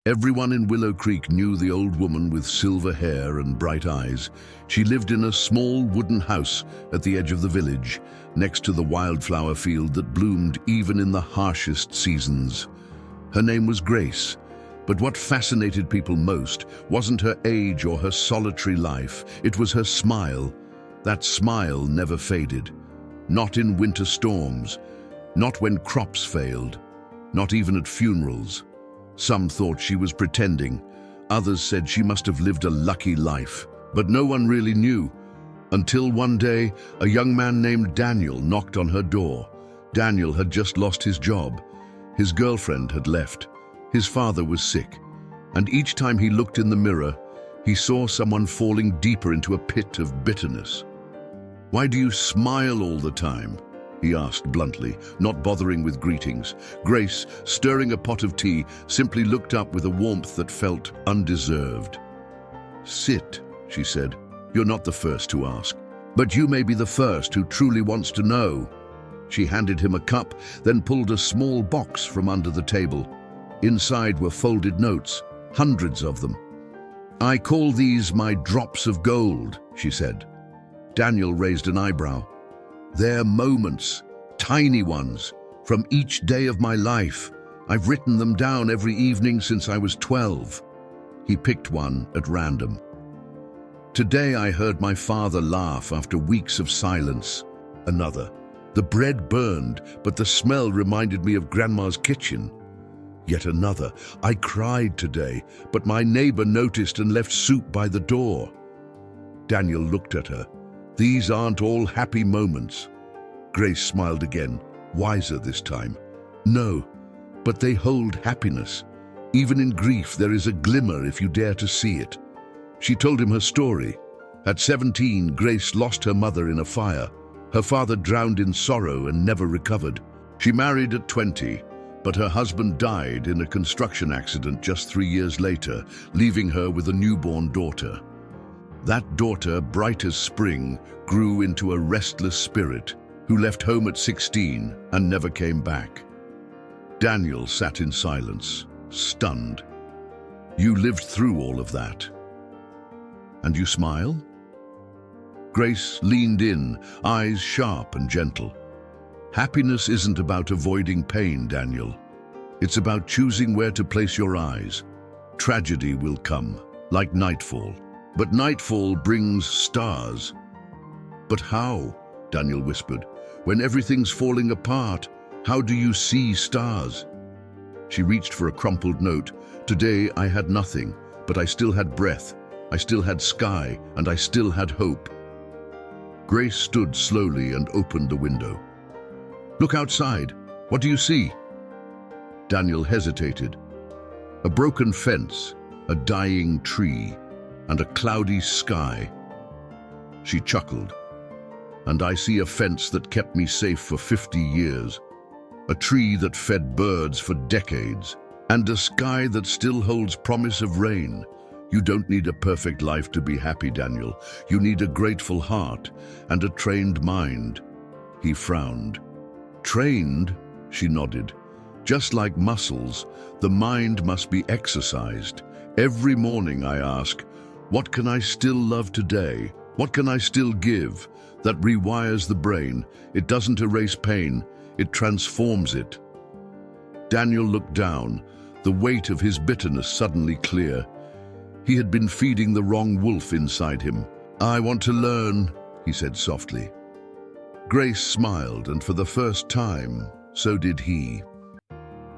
Everyone in Willow Creek knew the old woman with silver hair and bright eyes. She lived in a small wooden house at the edge of the village, next to the wildflower field that bloomed even in the harshest seasons. Her name was Grace, but what fascinated people most wasn't her age or her solitary life. It was her smile. That smile never faded. Not in winter storms, not when crops failed, not even at funerals. Some thought she was pretending. Others said she must have lived a lucky life. But no one really knew, until one day a young man named Daniel knocked on her door. Daniel had just lost his job. His girlfriend had left. His father was sick. And each time he looked in the mirror, he saw someone falling deeper into a pit of bitterness. "Why do you smile all the time?" he asked bluntly, not bothering with greetings. Grace, stirring a pot of tea, simply looked up with a warmth that felt undeserved. "Sit," she said. "You're not the first to ask, but you may be the first who truly wants to know." She handed him a cup, then pulled a small box from under the table. Inside were folded notes, hundreds of them. "I call these my drops of gold," she said. Daniel raised an eyebrow. "They're moments, tiny ones, from each day of my life. I've written them down every evening since I was 12. He picked one at random. "Today I heard my father laugh after weeks of silence." Another. "The bread burned, but the smell reminded me of Grandma's kitchen." Yet another. "I cried today, but my neighbor noticed and left soup by the door." Daniel looked at her. "These aren't all happy moments." Grace smiled again, wiser this time. "No, but they hold happiness. Even in grief there is a glimmer if you dare to see it." She told him her story. At 17, Grace lost her mother in a fire. Her father drowned in sorrow and never recovered. She married at 20, but her husband died in a construction accident just 3 years later, leaving her with a newborn daughter. That daughter, bright as spring, grew into a restless spirit who left home at 16 and never came back. Daniel sat in silence, stunned. "You lived through all of that. And you smile?" Grace leaned in, eyes sharp and gentle. "Happiness isn't about avoiding pain, Daniel. It's about choosing where to place your eyes. Tragedy will come, like nightfall. But nightfall brings stars." "But how?" Daniel whispered. "When everything's falling apart, how do you see stars?" She reached for a crumpled note. "Today I had nothing, but I still had breath. I still had sky, and I still had hope." Grace stood slowly and opened the window. "Look outside. What do you see?" Daniel hesitated. A broken fence, a dying tree, and a cloudy sky. She chuckled. "And I see a fence that kept me safe for 50 years, a tree that fed birds for decades, and a sky that still holds promise of rain. You don't need a perfect life to be happy, Daniel. You need a grateful heart and a trained mind." He frowned. "Trained?" She nodded. "Just like muscles, the mind must be exercised. Every morning I ask, what can I still love today? What can I still give?" That rewires the brain. It doesn't erase pain, it transforms it. Daniel looked down, the weight of his bitterness suddenly clear. He had been feeding the wrong wolf inside him. "I want to learn," he said softly. Grace smiled, and for the first time, so did he.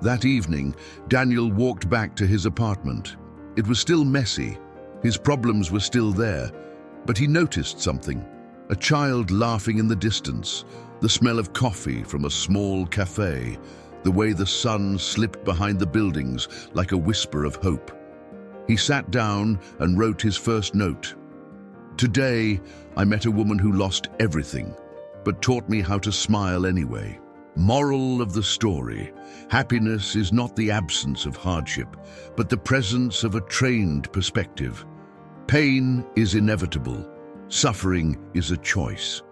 That evening, Daniel walked back to his apartment. It was still messy. His problems were still there, but he noticed something. A child laughing in the distance, the smell of coffee from a small cafe, the way the sun slipped behind the buildings like a whisper of hope. He sat down and wrote his first note. "Today, I met a woman who lost everything, but taught me how to smile anyway." Moral of the story: happiness is not the absence of hardship, but the presence of a trained perspective. Pain is inevitable. Suffering is a choice.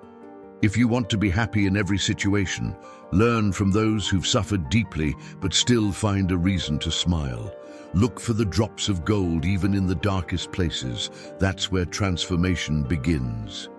If you want to be happy in every situation, learn from those who've suffered deeply but still find a reason to smile. Look for the drops of gold even in the darkest places. That's where transformation begins.